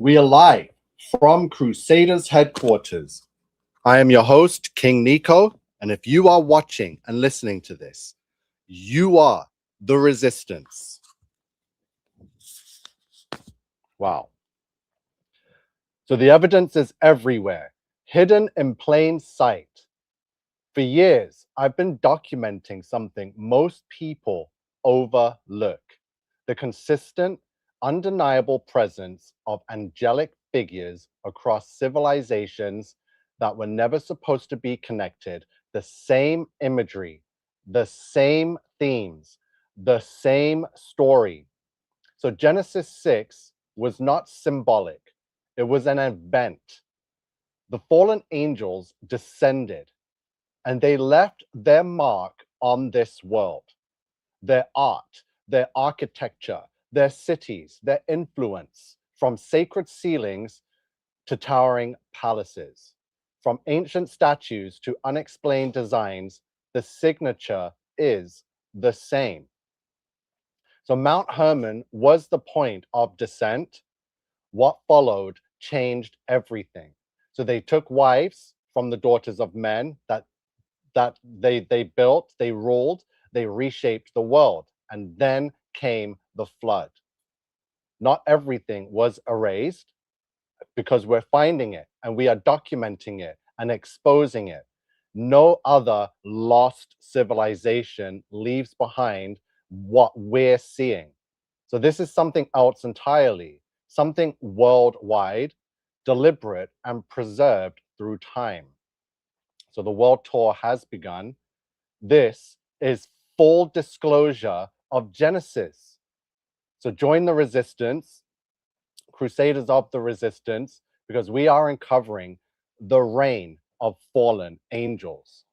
We are live from Crusaders headquarters. I am your host, King Nico, and if you are watching and listening to this, you are the resistance. Wow. So the evidence is everywhere, hidden in plain sight. For years, I've been documenting something most people overlook: the consistent, undeniable presence of angelic figures across civilizations that were never supposed to be connected, the same imagery, the same themes, the same story. So Genesis 6 was not symbolic, it was an event. The fallen angels descended and they left their mark on this world, their art, their architecture, their cities, their influence, from sacred ceilings to towering palaces, from ancient statues to unexplained designs. The signature is the same. So Mount Hermon was the point of descent. What followed changed everything. So they took wives from the daughters of men that they built, they ruled, they reshaped the world, and then came the flood. Not everything was erased because we're finding it and we are documenting it and exposing it. No other lost civilization leaves behind what we're seeing. So this is something else entirely, something worldwide, deliberate and preserved through time. So the world tour has begun. This is full disclosure of Genesis. So join the resistance, Crusaders of the Resistance, because we are uncovering the reign of fallen angels.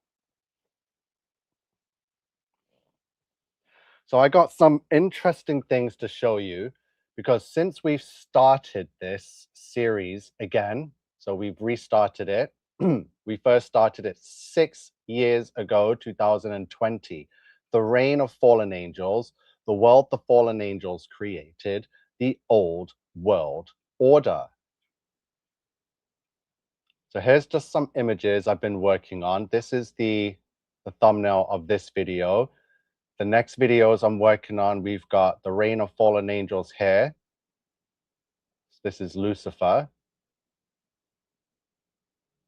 So I got some interesting things to show you, because since we've started this series again, so we've restarted it, we first started it 6 years ago, 2020, the reign of fallen angels, the world the fallen angels created, the old world order. So here's just some images I've been working on. This is the thumbnail of this video. The next videos I'm working on, we've got the reign of fallen angels here. This is Lucifer,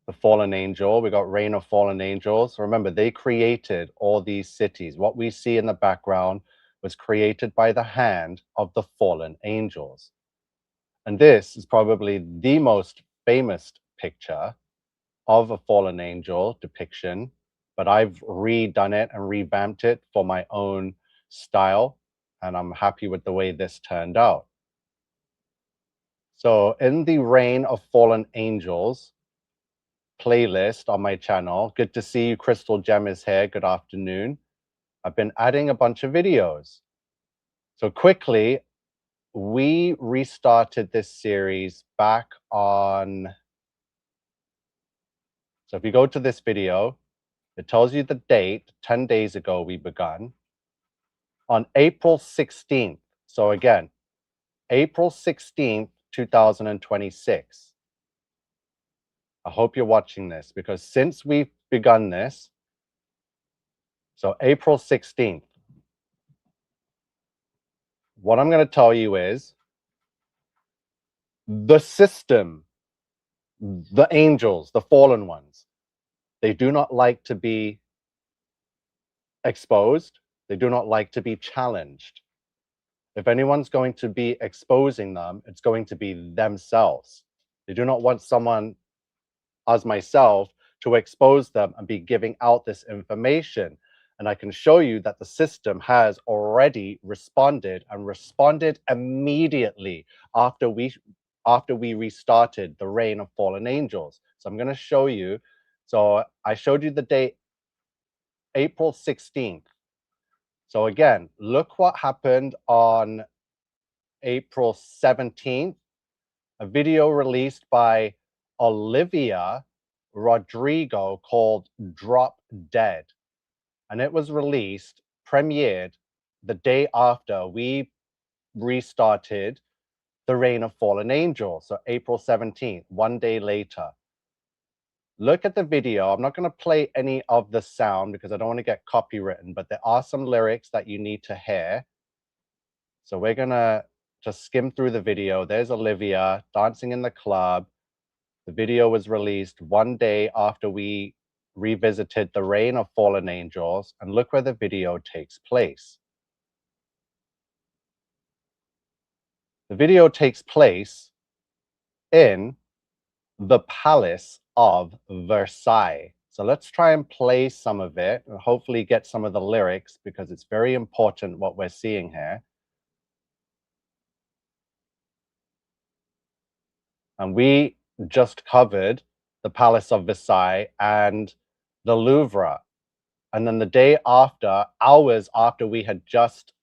the fallen angel. We got reign of fallen angels. Remember, they created all these cities. What we see in the background was created by the hand of the fallen angels. And this is probably the most famous picture of a fallen angel depiction, but I've redone it and revamped it for my own style, and I'm happy with the way this turned out. So in the Reign of Fallen Angels playlist on my channel, good to see you, Crystal Gem is here, good afternoon. I've been adding a bunch of videos. So quickly, we restarted this series back on, so if you go to this video, it tells you the date, 10 days ago we begun. On April 16th, so again, April 16th, 2026. I hope you're watching this, because since we've begun this, so April 16th, what I'm going to tell you is the system, the angels, the fallen ones, they do not like to be exposed. They do not like to be challenged. If anyone's going to be exposing them, it's going to be themselves. They do not want someone as myself to expose them and be giving out this information. And I can show you that the system has already responded, and responded immediately after we restarted the reign of fallen angels. So I'm going to show you. So I showed you the date, April 16th. So again, look what happened on April 17th, a video released by Olivia Rodrigo called Drop Dead. And it was released, premiered the day after we restarted the Rain of Fallen Angels. So April 17th, one day later. Look at the video. I'm not going to play any of the sound because I don't want to get copywritten, but there are some lyrics that you need to hear. So we're going to just skim through the video. There's Olivia dancing in the club. The video was released one day after we revisited the Reign of Fallen Angels, and look where the video takes place. The video takes place in the Palace of Versailles. So let's try and play some of it and hopefully get some of the lyrics because it's very important what we're seeing here. And we just covered the Palace of Versailles and the Louvre. And then the day after, hours after we had just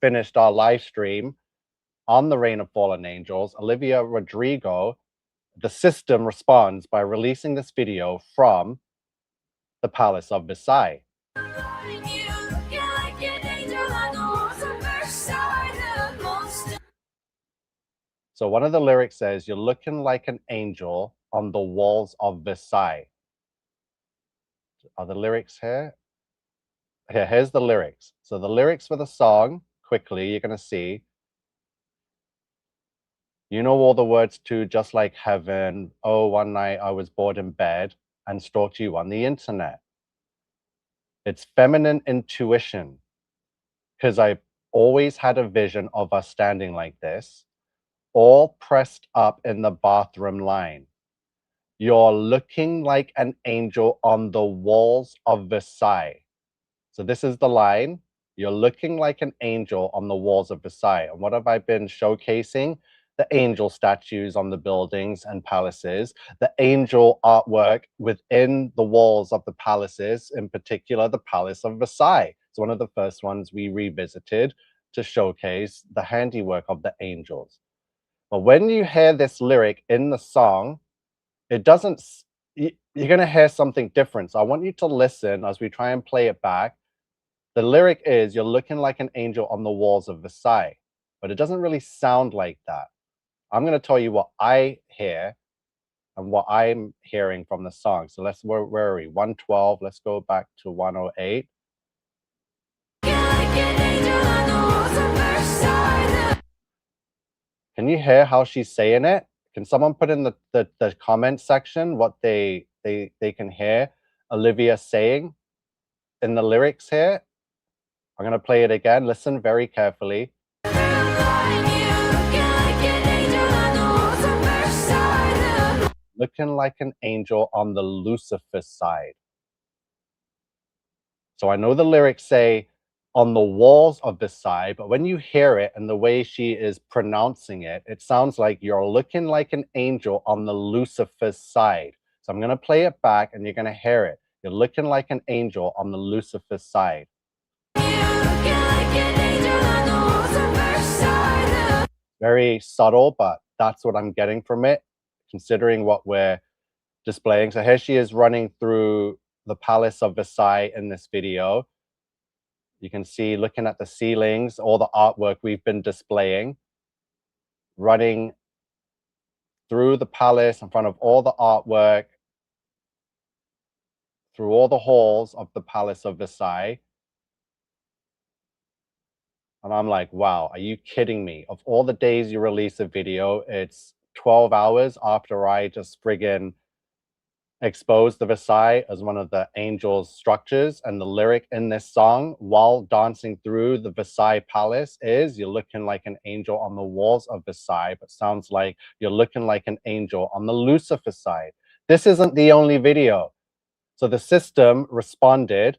finished our live stream on the Reign of Fallen Angels, Olivia Rodrigo, the system responds by releasing this video from the Palace of Versailles. So one of the lyrics says, "You're looking like an angel on the walls of Versailles." Are the lyrics here? Here's the lyrics. So the lyrics for the song, quickly, you're going to see. You know all the words to Just Like Heaven, Oh, One Night I Was Bored in Bed, and Stalked You on the Internet. It's feminine intuition, because I always had a vision of us standing like this, all pressed up in the bathroom line. You're looking like an angel on the walls of Versailles. So this is the line. You're looking like an angel on the walls of Versailles. And what have I been showcasing? The angel statues on the buildings and palaces, the angel artwork within the walls of the palaces, in particular, the Palace of Versailles. It's one of the first ones we revisited to showcase the handiwork of the angels. But when you hear this lyric in the song, it doesn't, you're going to hear something different. So I want you to listen as we try and play it back. The lyric is, "You're looking like an angel on the walls of Versailles," but it doesn't really sound like that. I'm going to tell you what I hear and what I'm hearing from the song. So where are we? 112. Let's go back to 108. Can you hear how she's saying it? Can someone put in the comment section what they can hear Olivia saying in the lyrics here? I'm going to play it again. Listen very carefully. Looking like an angel on the Lucifer side. So I know the lyrics say on the walls of Versailles, but when you hear it and the way she is pronouncing it, it sounds like you're looking like an angel on the Lucifer side. So I'm going to play it back and you're going to hear it. You're looking like an angel on the Lucifer side. Very subtle, but that's what I'm getting from it, considering what we're displaying. So here she is running through the Palace of Versailles in this video. You can see, looking at the ceilings, all the artwork we've been displaying, running through the palace in front of all the artwork, through all the halls of the Palace of Versailles. And I'm like, wow, are you kidding me? Of all the days you release a video, it's 12 hours after I just friggin' exposed the Versailles as one of the angels' structures, and the lyric in this song while dancing through the Versailles Palace is, "You're looking like an angel on the walls of Versailles," but sounds like you're looking like an angel on the Lucifer side. This isn't the only video. So the system responded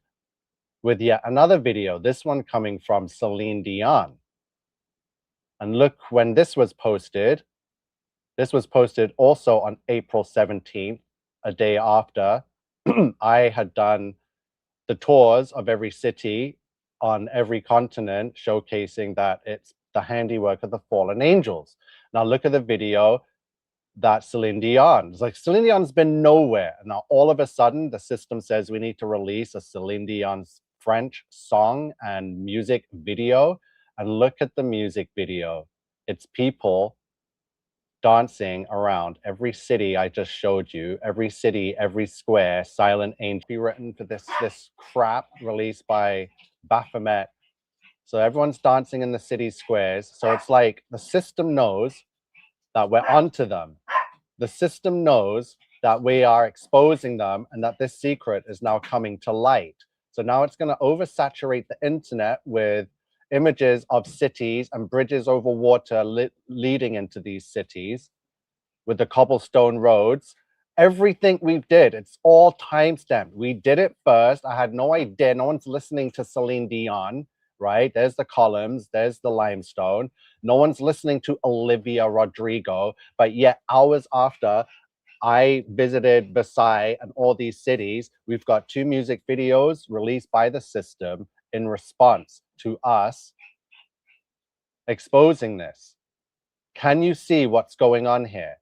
with yet another video, this one coming from Celine Dion. And look when this was posted. This was posted also on April 17th, a day after I had done the tours of every city on every continent, showcasing that it's the handiwork of the fallen angels. Now look at the video that Celine Dion, it's like Celine Dion's been nowhere. And now all of a sudden the system says we need to release a Celine Dion's French song and music video. And look at the music video. It's people dancing around every city I just showed you, every city, every square, silent angel be written for this crap released by Baphomet. So everyone's dancing in the city squares. So it's like the system knows that we're onto them. The system knows that we are exposing them and that this secret is now coming to light. So now it's going to oversaturate the internet with images of cities and bridges over water leading into these cities with the cobblestone roads. Everything we did, it's all timestamped. We did it first. I had no idea. No one's listening to Celine Dion, right? There's the columns, there's the limestone. No one's listening to Olivia Rodrigo, but yet hours after I visited Versailles and all these cities, we've got 2 music videos released by the system in response to us exposing this. Can you see what's going on here?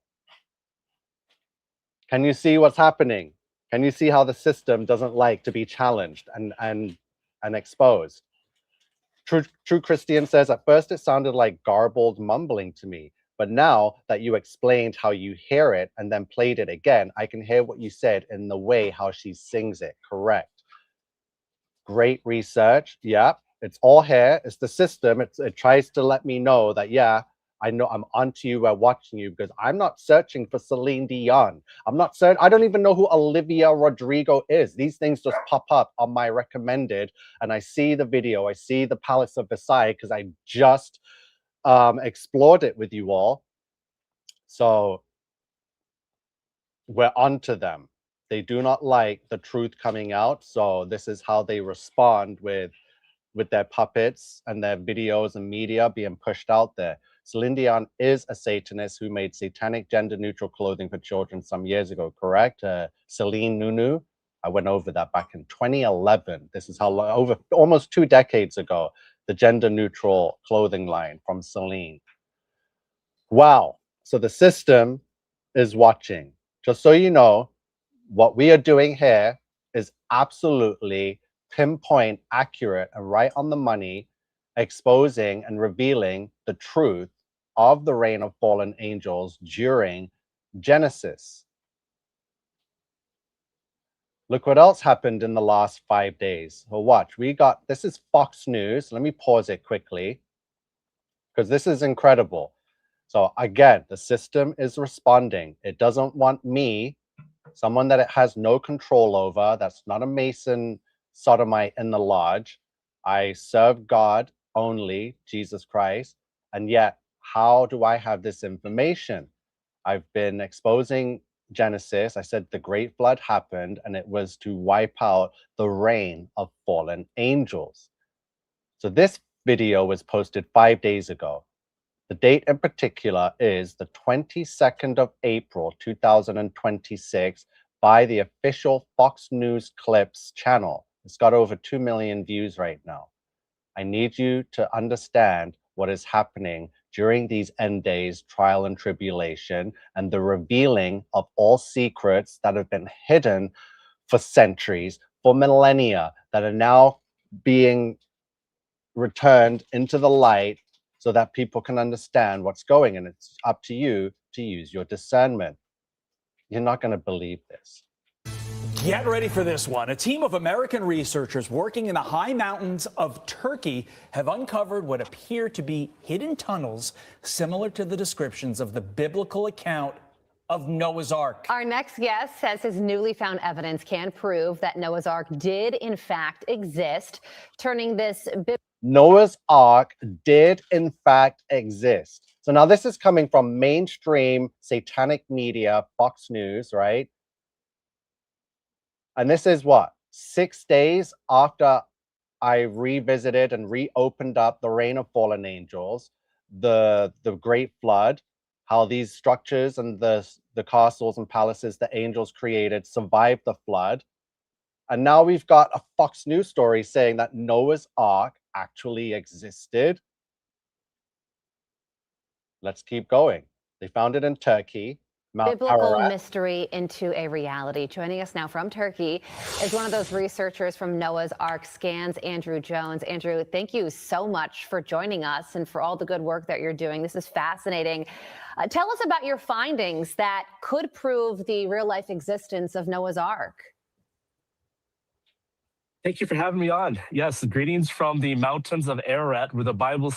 Can you see what's happening? Can you see how the system doesn't like to be challenged and exposed? True Christian says, at first it sounded like garbled mumbling to me, but now that you explained how you hear it and then played it again, I can hear what you said in the way how she sings it. Correct. Great research. Yeah, it's all here. It's the system. It tries to let me know that, yeah, I know I'm onto you, we're watching you, because I'm not searching for Celine Dion. I don't even know who Olivia Rodrigo is. These things just pop up on my recommended, and I see the video, I see the Palace of Versailles, because I just explored it with you all. So we're onto them. They do not like the truth coming out. So this is how they respond with their puppets and their videos and media being pushed out there. Celine Dion is a Satanist who made satanic gender-neutral clothing for children some years ago, correct? Celine Nunu. I went over that back in 2011. This is how long, over almost 2 decades ago, the gender-neutral clothing line from Celine. Wow. So the system is watching. Just so you know, what we are doing here is absolutely pinpoint, accurate, and right on the money, exposing and revealing the truth of the reign of fallen angels during Genesis. Look what else happened in the last 5 days. Well, watch, this is Fox News. Let me pause it quickly because this is incredible. So again, the system is responding. It doesn't want me, someone that it has no control over, that's not a Mason sodomite in the lodge. I serve God only, Jesus Christ. And yet, how do I have this information? I've been exposing Genesis. I said the great flood happened and it was to wipe out the reign of fallen angels. So this video was posted 5 days ago. The date in particular is the 22nd of April, 2026, by the official Fox News Clips channel. It's got over 2 million views right now. I need you to understand what is happening during these end days, trial and tribulation, and the revealing of all secrets that have been hidden for centuries, for millennia, that are now being returned into the light so that people can understand what's going, and it's up to you to use your discernment. You're not going to believe this. Get ready for this one. A team of American researchers working in the high mountains of Turkey have uncovered what appear to be hidden tunnels similar to the descriptions of the biblical account of Noah's Ark. Our next guest says his newly found evidence can prove that Noah's Ark did in fact exist, turning this Noah's Ark did in fact exist. So now this is coming from mainstream satanic media, Fox News, right? And this is what, 6 days after I revisited and reopened up the reign of fallen angels, the great flood, how these structures and the castles and palaces the angels created survived the flood. And now we've got a Fox News story saying that Noah's Ark actually existed. Let's keep going. They found it in Turkey. Mount Biblical Ararat. mystery into a reality. Joining us now from Turkey is one of those researchers from Noah's Ark Scans, Andrew Jones. Andrew, thank you so much for joining us and for all the good work that you're doing. This is fascinating. Tell us about your findings that could prove the real-life existence of Noah's Ark. Thank you for having me on. Yes, greetings from the mountains of Ararat, where the Bible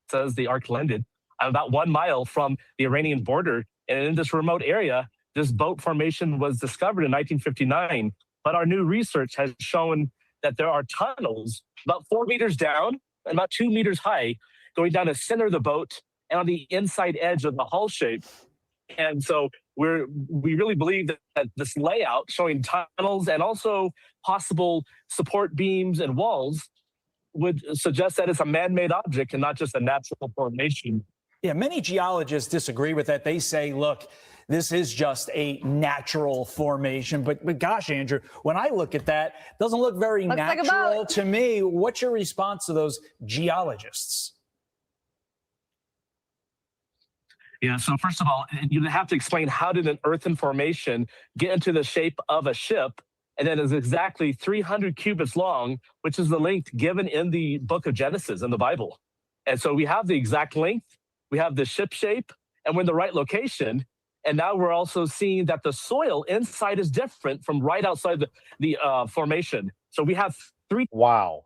says the ark landed. I'm about 1 mile from the Iranian border, and in this remote area, this boat formation was discovered in 1959. But our new research has shown that there are tunnels about 4 meters down and about 2 meters high, going down the center of the boat and on the inside edge of the hull shape. And so we really believe that this layout showing tunnels and also possible support beams and walls would suggest that it's a man-made object and not just a natural formation. Yeah, many geologists disagree with that. They say, look, this is just a natural formation. But gosh, Andrew, when I look at that, it doesn't look very natural to me. What's your response to those geologists? Yeah, so first of all, you have to explain how did an earthen formation get into the shape of a ship, and then is exactly 300 cubits long, which is the length given in the book of Genesis in the Bible. And so we have the exact length, we have the ship shape, and we're in the right location. And now we're also seeing that the soil inside is different from right outside the formation. So we have three. Wow.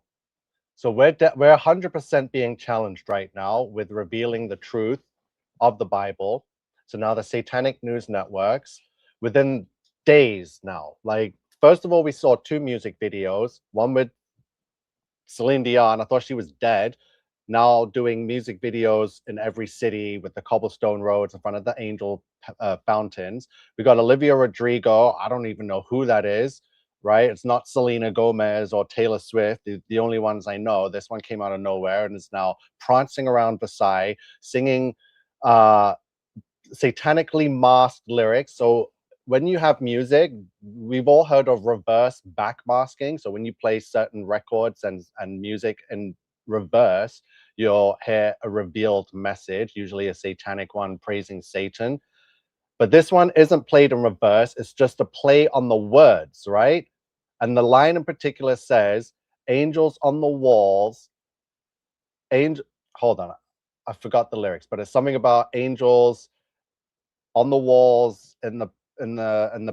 So we're 100% being challenged right now with revealing the truth of the Bible. So now the satanic news networks, within days now, like, first of all, we saw 2 music videos, one with Celine Dion. I thought she was dead. Now doing music videos in every city with the cobblestone roads in front of the angel fountains. We got Olivia Rodrigo. I don't even know who that is, right? It's not Selena Gomez or Taylor Swift, the only ones I know. This one came out of nowhere and is now prancing around Versailles, singing satanically masked lyrics. So when you have music, we've all heard of reverse backmasking. So when you play certain records and music in reverse, you'll hear a revealed message, usually a satanic one praising Satan. But this one isn't played in reverse. It's just a play on the words, right? And the line in particular says, angels on the walls, hold on, I forgot the lyrics, but it's something about angels on the walls in the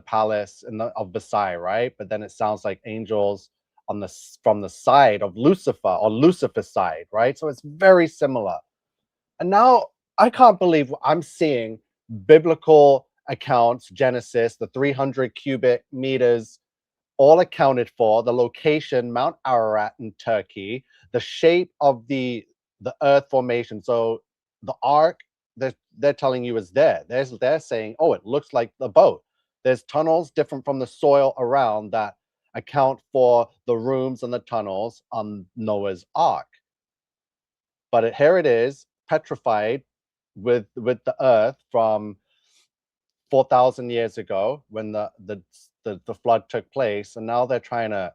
palace of Versailles, right? But then it sounds like angels on from the side of Lucifer, or Lucifer's side, right? So it's very similar. And now I can't believe I'm seeing biblical accounts, Genesis, the 300 cubic meters, all accounted for, the location, Mount Ararat in Turkey, the shape of the earth formation. So the ark, they're telling you is there. They're saying, oh, it looks like the boat. There's tunnels different from the soil around that account for the rooms and the tunnels on Noah's Ark. But here it is, petrified with the earth from 4,000 years ago when the flood took place, and now they're trying to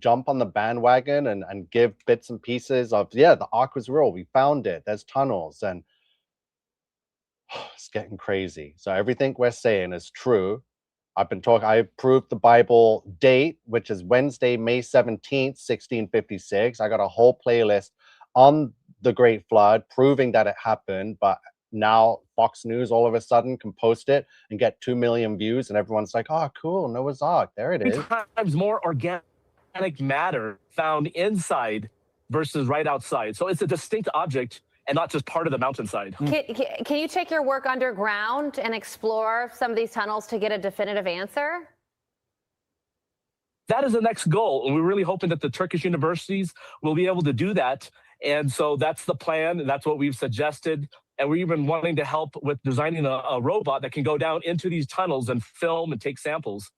jump on the bandwagon and give bits and pieces of, yeah, the ark was real, we found it, there's tunnels, and it's getting crazy. So everything we're saying is true. I proved the Bible date, which is Wednesday, May 17th, 1656. I got a whole playlist on the Great Flood proving that it happened, but now Fox News all of a sudden can post it and get 2 million views, and everyone's like, oh, cool, Noah's Ark, there it is. 3 times more organic matter found inside versus right outside. So it's a distinct object and not just part of the mountainside. Can you take your work underground and explore some of these tunnels to get a definitive answer? That is the next goal. And we're really hoping that the Turkish universities will be able to do that. And so that's the plan. And that's what we've suggested. And we're even wanting to help with designing a robot that can go down into these tunnels and film and take samples.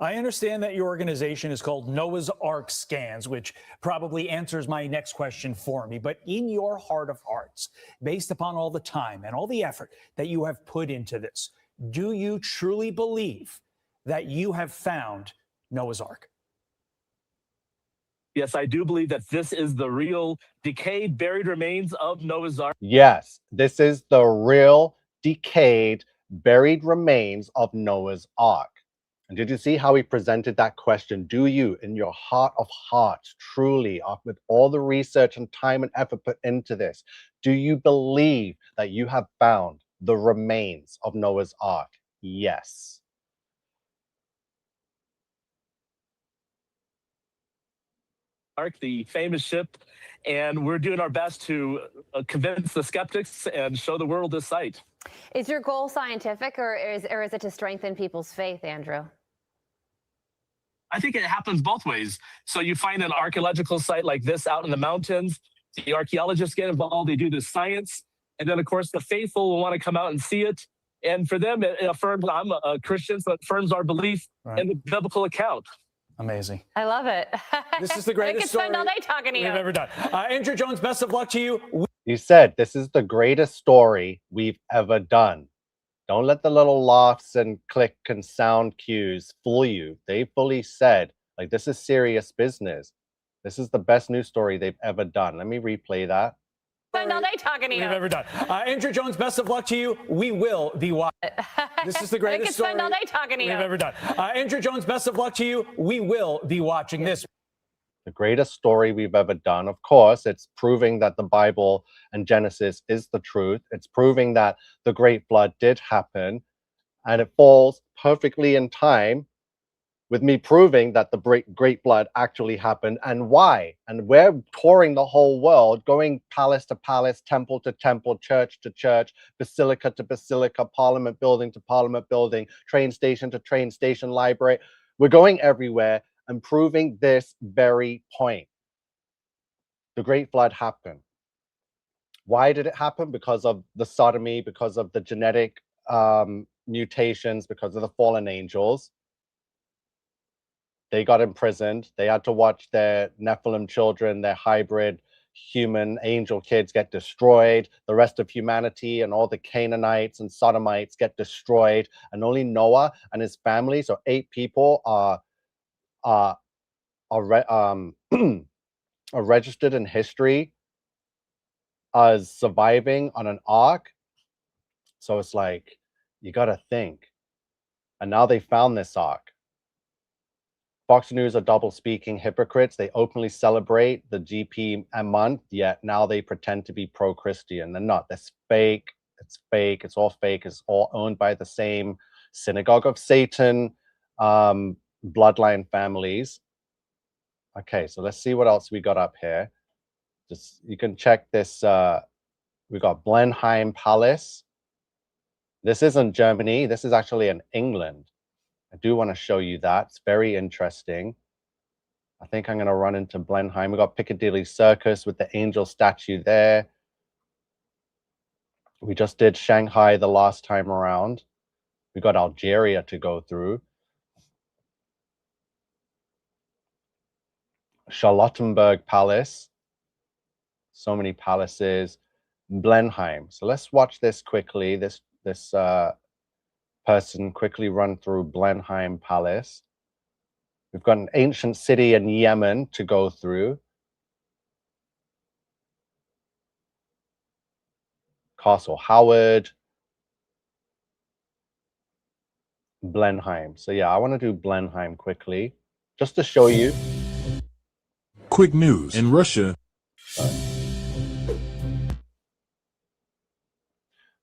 I understand that your organization is called Noah's Ark Scans, which probably answers my next question for me. But in your heart of hearts, based upon all the time and all the effort that you have put into this, do you truly believe that you have found Noah's Ark? Yes, I do believe that this is the real decayed, buried remains of Noah's Ark. Yes, this is the real decayed, buried remains of Noah's Ark. And did you see how he presented that question? Do you, in your heart of hearts, truly, with all the research and time and effort put into this, do you believe that you have found the remains of Noah's Ark? Yes. Ark, the famous ship, and we're doing our best to convince the skeptics and show the world this site. Is your goal scientific, or is it to strengthen people's faith, Andrew? I think it happens both ways. So you find an archaeological site like this out in the mountains, the archaeologists get involved, they do the science, and then of course the faithful will want to come out and see it. And for them, it affirms, I'm a Christian, so it affirms our belief in the biblical account. Amazing. I love it. This is the greatest story all day talking to you. we've ever done. Andrew Jones, best of luck to you. You said this is the greatest story we've ever done. Don't let the little laughs and click and sound cues fool you. They fully said, like, this is serious business. This is the best news story they've ever done. Let me replay that. Spend all day talking to you. We've ever done. Andrew Jones, best of luck to you. We will be watching. This is the greatest story spend all day talking to you. we've ever done. Andrew Jones, best of luck to you. We will be watching this. The greatest story we've ever done. Of course, it's proving that the Bible and Genesis is the truth. It's proving that the Great Flood did happen, and it falls perfectly in time with me proving that the Great Flood actually happened and why. And we're touring the whole world, going palace to palace, temple to temple, church to church, basilica to basilica, parliament building to parliament building, train station to train station, library. We're going everywhere and proving this very point. The Great Flood happened. Why did it happen? Because of the sodomy, because of the genetic mutations, because of the fallen angels. They got imprisoned. They had to watch their Nephilim children, their hybrid human angel kids get destroyed. The rest of humanity and all the Canaanites and Sodomites get destroyed. And only Noah and his family, so 8 people, are registered in history as surviving on an ark. So it's like, you got to think. And now they found this ark. Fox News are double-speaking hypocrites. They openly celebrate the GP month, yet now they pretend to be pro-Christian. They're not. That's fake. It's fake. It's all fake. It's all owned by the same synagogue of Satan, bloodline families. Okay, so let's see what else we got up here. Just, you can check this. We got Blenheim Palace. This isn't Germany. This is actually in England. I do want to show you that. It's very interesting. I think I'm going to run into Blenheim. We got Piccadilly Circus with the angel statue there. We just did Shanghai the last time around. We got Algeria to go through. Charlottenburg Palace. So many palaces. Blenheim. So let's watch this quickly. This person quickly run through Blenheim Palace. We've got an ancient city in Yemen to go through. Castle Howard. Blenheim. So yeah, I want to do Blenheim quickly, just to show you. Quick news in Russia.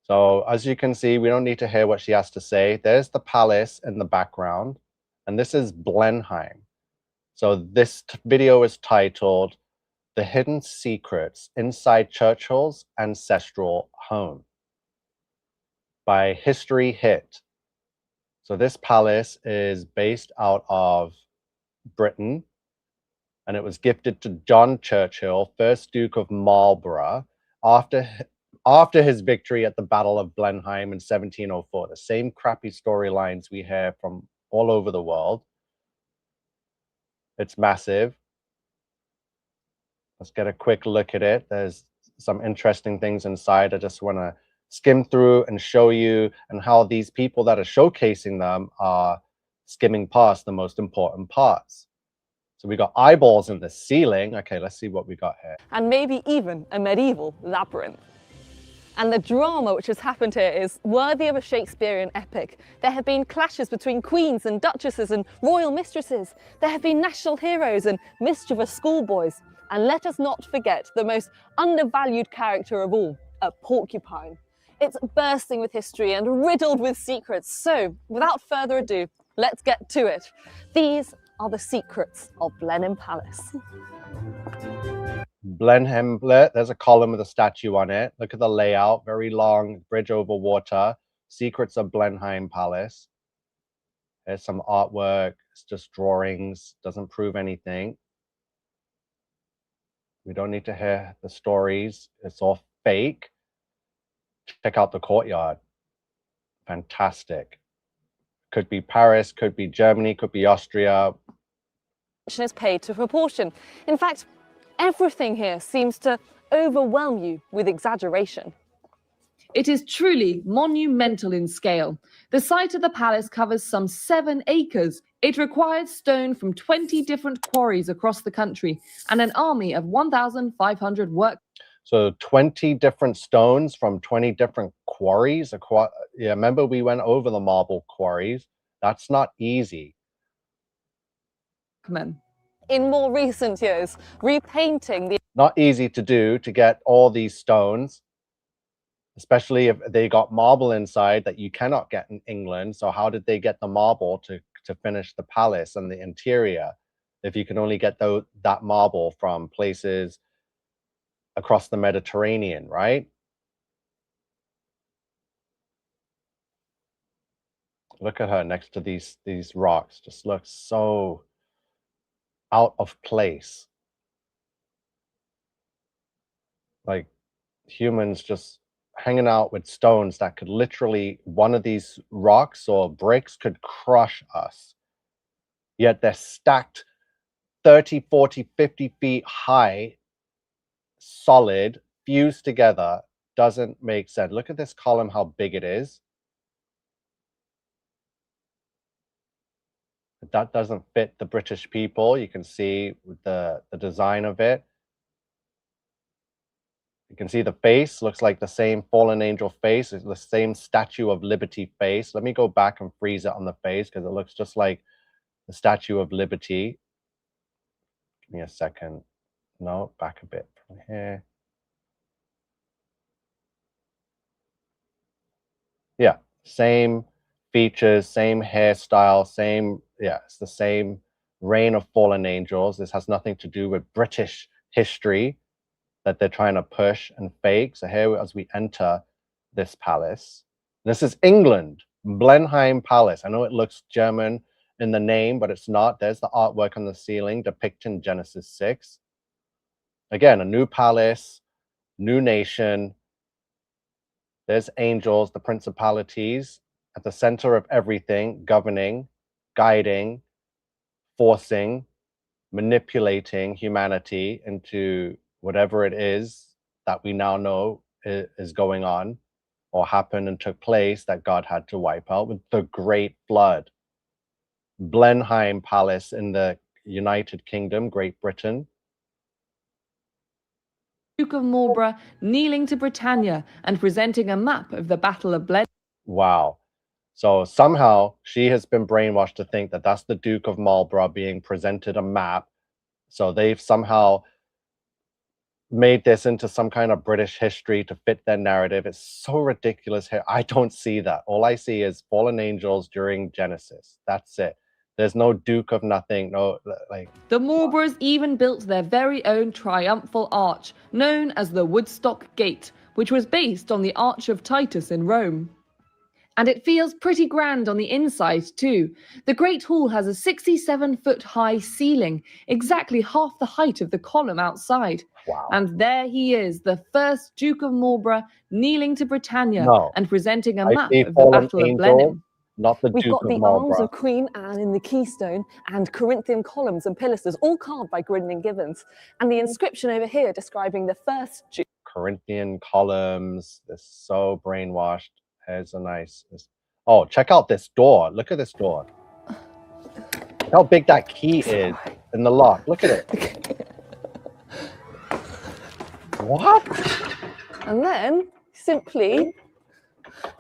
So as you can see, we don't need to hear what she has to say. There's the palace in the background, and this is Blenheim. So this video is titled The Hidden Secrets Inside Churchill's Ancestral Home by History Hit. So this palace is based out of Britain, and it was gifted to John Churchill, 1st Duke of Marlborough, after his victory at the Battle of Blenheim in 1704. The same crappy storylines we hear from all over the world. It's massive. Let's get a quick look at it. There's some interesting things inside. I just want to skim through and show you, and how these people that are showcasing them are skimming past the most important parts. So we got eyeballs in the ceiling. Okay, let's see what we got here. And maybe even a medieval labyrinth. And the drama which has happened here is worthy of a Shakespearean epic. There have been clashes between queens and duchesses and royal mistresses. There have been national heroes and mischievous schoolboys. And let us not forget the most undervalued character of all, a porcupine. It's bursting with history and riddled with secrets. So, without further ado, let's get to it. These are the secrets of Blenheim Palace. Blenheim, there's a column with a statue on it. Look at the layout, very long, bridge over water. Secrets of Blenheim Palace. There's some artwork, it's just drawings, doesn't prove anything. We don't need to hear the stories, it's all fake. Check out the courtyard. Fantastic. Could be Paris, could be Germany, could be Austria. Is paid to proportion. In fact, everything here seems to overwhelm you with exaggeration. It is truly monumental in scale. The site of the palace covers some 7 acres. It required stone from 20 different quarries across the country and an army of 1,500 workers. So 20 different stones from 20 different quarries. Yeah, remember we went over the marble quarries. That's not easy. In more recent years, repainting the... Not easy to do to get all these stones, especially if they got marble inside that you cannot get in England. So how did they get the marble to finish the palace and the interior if you can only get that marble from places across the Mediterranean, right? Look at her next to these rocks. Just looks so out of place. Like humans just hanging out with stones that could literally, one of these rocks or bricks could crush us. Yet they're stacked 30, 40, 50 feet high, solid, fused together. Doesn't make sense. Look at this column, how big it is. That doesn't fit the British people. You can see the design of it. You can see the face looks like the same fallen angel face. It's the same Statue of Liberty face. Let me go back and freeze it on the face because it looks just like the Statue of Liberty. Give me a second. No, back a bit from here. Yeah, same features, same hairstyle, same, yeah, it's the same reign of fallen angels. This has nothing to do with British history that they're trying to push and fake. So here, as we enter this palace, this is England, Blenheim Palace. I know it looks German in the name, but it's not. There's the artwork on the ceiling depicting Genesis 6. Again, a new palace, new nation. There's angels, the principalities at the center of everything, governing, guiding, forcing, manipulating humanity into whatever it is that we now know is going on or happened and took place that God had to wipe out with the Great Flood. Blenheim Palace in the United Kingdom, Great Britain. Duke of Marlborough kneeling to Britannia and presenting a map of the Battle of Blenheim. Wow. So somehow she has been brainwashed to think that that's the Duke of Marlborough being presented a map. So they've somehow made this into some kind of British history to fit their narrative. It's so ridiculous here. I don't see that. All I see is fallen angels during Genesis. That's it. There's no Duke of nothing. No, like. The Marlboroughs even built their very own triumphal arch, known as the Woodstock Gate, which was based on the Arch of Titus in Rome. And it feels pretty grand on the inside too. The Great Hall has a 67-foot high ceiling, exactly half the height of the column outside. Wow. And there he is, the first Duke of Marlborough, kneeling to Britannia and presenting a map of the Battle of Blenheim. Not the We've Duke got the of Marlborough. arms of Queen Anne in the keystone and Corinthian columns and pilasters, all carved by Gridden and Gibbons. And the inscription over here describing the first Duke. Corinthian columns. They're so brainwashed. Here's a nice. Oh, check out this door. Look at this door. Look how big that key is in the lock. Look at it. What? And then simply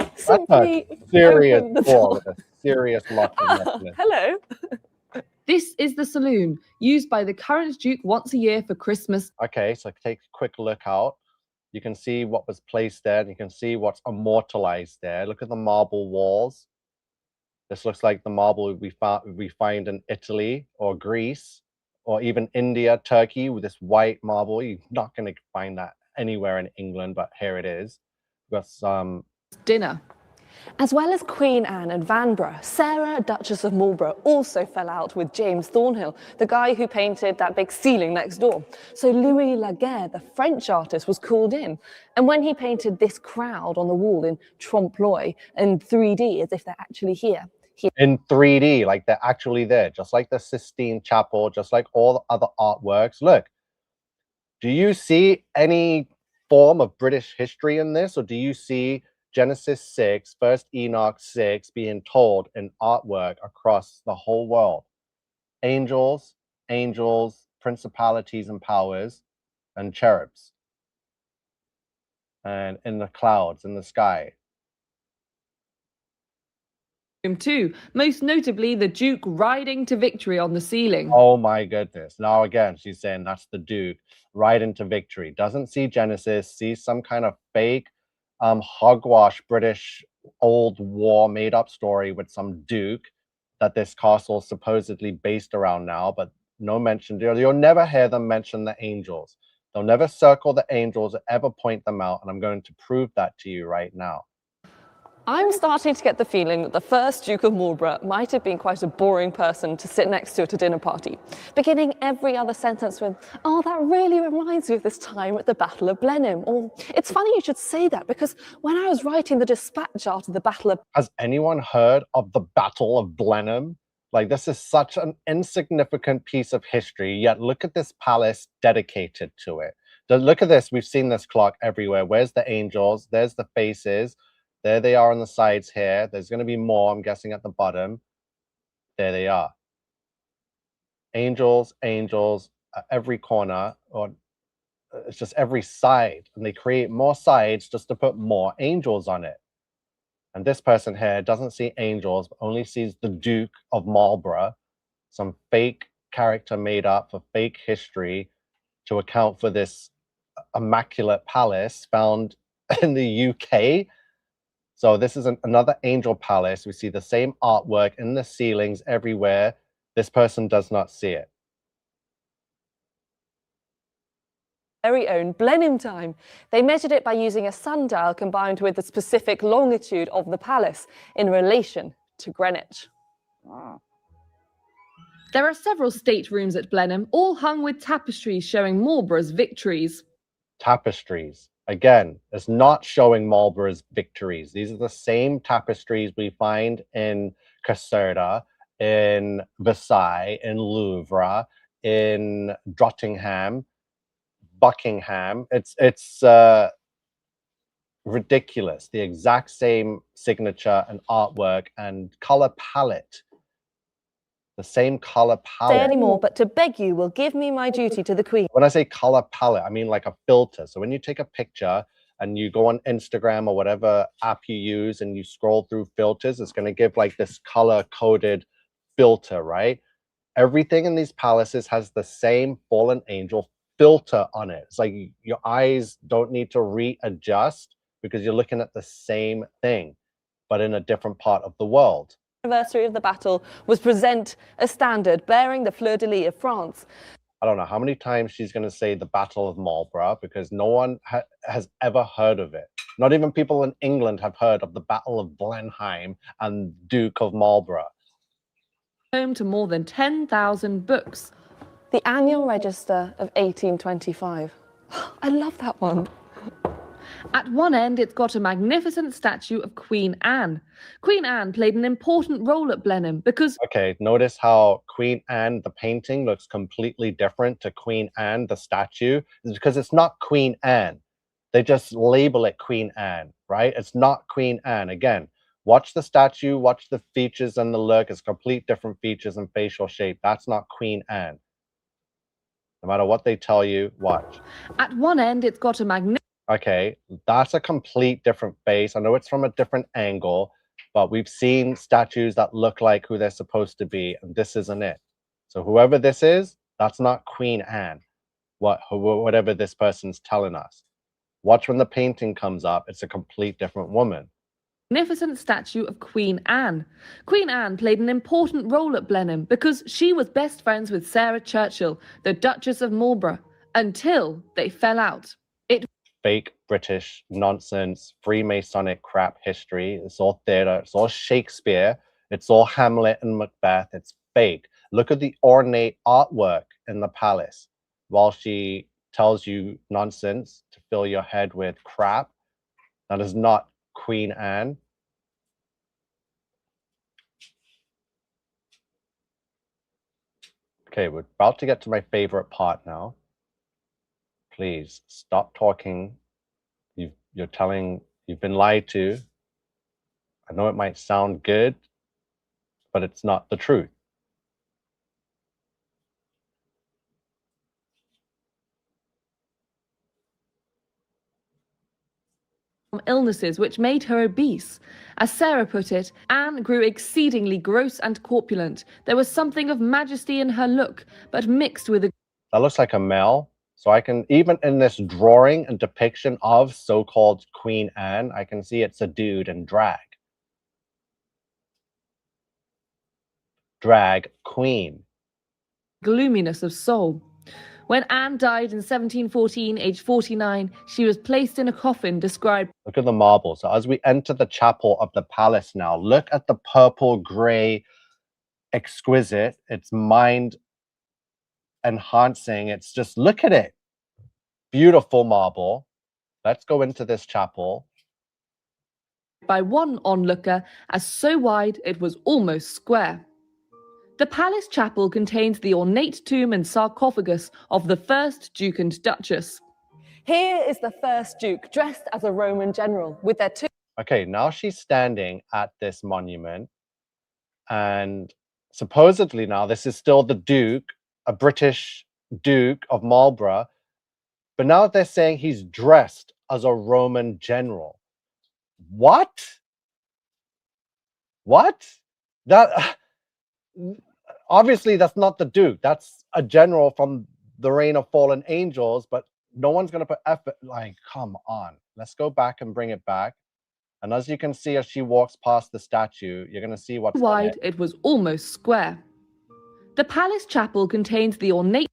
That's a serious open the door door. with a serious locking mechanism. Hello. This is the saloon, used by the current Duke once a year for Christmas. Okay, so take a quick look out. You can see what was placed there, and you can see what's immortalized there. Look at the marble walls. This looks like the marble we find in Italy or Greece or even India, Turkey, with this white marble. You're not going to find that anywhere in England, but here it is. We've got some Dinner. As well as Queen Anne and Vanbrugh, Sarah, Duchess of Marlborough, also fell out with James Thornhill, the guy who painted that big ceiling next door. So Louis Laguerre, the French artist, was called in. And when he painted this crowd on the wall in trompe-l'oeil in 3D, as if they're actually here, in 3D, like they're actually there, just like the Sistine Chapel, just like all the other artworks. Look, do you see any form of British history in this, or do you see Genesis 6, 1 Enoch 6 being told in artwork across the whole world? Angels, principalities and powers, and cherubs. And in the clouds, in the sky. Too, most notably the Duke riding to victory on the ceiling. Oh my goodness. Now again, she's saying that's the Duke riding to victory. Doesn't see Genesis, sees some kind of fake hogwash British old war made up story with some Duke that this castle is supposedly based around now, but no mention. You'll never hear them mention the angels. They'll never circle the angels or ever point them out, and I'm going to prove that to you right now. I'm starting to get the feeling that the first Duke of Marlborough might have been quite a boring person to sit next to at a dinner party, beginning every other sentence with, "Oh, that really reminds me of this time at the Battle of Blenheim," or "It's funny you should say that because when I was writing the dispatch after the Battle of..." Has anyone heard of the Battle of Blenheim? Like, this is such an insignificant piece of history, yet look at this palace dedicated to it. Look at this. We've seen this clock everywhere. Where's the angels? There's the faces. There they are on the sides here. There's going to be more, I'm guessing, at the bottom. There they are. Angels, at every corner, or it's just every side. And they create more sides just to put more angels on it. And this person here doesn't see angels, but only sees the Duke of Marlborough, some fake character made up for fake history to account for this immaculate palace found in the UK. So this is another angel palace. We see the same artwork in the ceilings everywhere. This person does not see it. Very own Blenheim time. They measured it by using a sundial combined with the specific longitude of the palace in relation to Greenwich. There are several staterooms at Blenheim, all hung with tapestries showing Marlborough's victories. Tapestries. Again, it's not showing Marlborough's victories. These are the same tapestries we find in Caserta, in Versailles, in Louvre, in Nottingham, Buckingham. It's ridiculous. The exact same signature and artwork and color palette. The same color palette. Say any more, but to beg you will give me my duty to the Queen. When I say color palette, I mean like a filter. So when you take a picture and you go on Instagram or whatever app you use and you scroll through filters, it's going to give like this color coded filter, right? Everything in these palaces has the same fallen angel filter on it. It's like your eyes don't need to readjust because you're looking at the same thing, but in a different part of the world. Anniversary of the battle was present a standard bearing the fleur-de-lis of France. I don't know how many times she's going to say the Battle of Marlborough because no one has ever heard of it. Not even people in England have heard of the Battle of Blenheim and Duke of Marlborough. Home to more than 10,000 books. The Annual Register of 1825. I love that one. At one end, it's got a magnificent statue of Queen Anne. Queen Anne played an important role at Blenheim because... Okay, notice how Queen Anne, the painting, looks completely different to Queen Anne, the statue. It's because it's not Queen Anne. They just label it Queen Anne, right? It's not Queen Anne. Again, watch the statue, watch the features and the look. It's complete different features and facial shape. That's not Queen Anne. No matter what they tell you, watch. At one end, it's got a magnificent... Okay, that's a complete different face. I know it's from a different angle, but we've seen statues that look like who they're supposed to be, and this isn't it. So whoever this is, that's not Queen Anne, whatever this person's telling us. Watch when the painting comes up, it's a complete different woman. Magnificent statue of Queen Anne. Queen Anne played an important role at Blenheim because she was best friends with Sarah Churchill, the Duchess of Marlborough, until they fell out. Fake British nonsense, Freemasonic crap history. It's all theater, it's all Shakespeare, it's all Hamlet and Macbeth. It's fake. Look at the ornate artwork in the palace while she tells you nonsense to fill your head with crap. That is not Queen Anne. Okay, we're about to get to my favorite part now. Please stop talking. You've been lied to. I know it might sound good, but it's not the truth. Illnesses which made her obese. As Sarah put it, Anne grew exceedingly gross and corpulent. There was something of majesty in her look, but mixed with a... That looks like a male. So I can, even in this drawing and depiction of so-called Queen Anne, I can see it's a dude in drag. Drag queen. gloominess of soul. When Anne died in 1714, aged 49, she was placed in a coffin described... Look at the marble. So as we enter the chapel of the palace now, look at the purple, gray, exquisite. It's mind enhancing. It's just, look at it. Beautiful marble. Let's go into this chapel. by one onlooker as so wide it was almost square. The palace chapel contains the ornate tomb and sarcophagus of the first Duke and Duchess. Here is the first Duke, dressed as a Roman general, with their two... Okay, now she's standing at this monument, and supposedly now this is still the Duke, a British Duke of Marlborough, but now they're saying he's dressed as a Roman general. What? What? That obviously that's not the Duke. That's a general from the reign of fallen angels, but no one's going to put effort. Like, come on. Let's go back and bring it back. And as you can see, as she walks past the statue, you're going to see what's wide it was almost square. The palace chapel contains the ornate...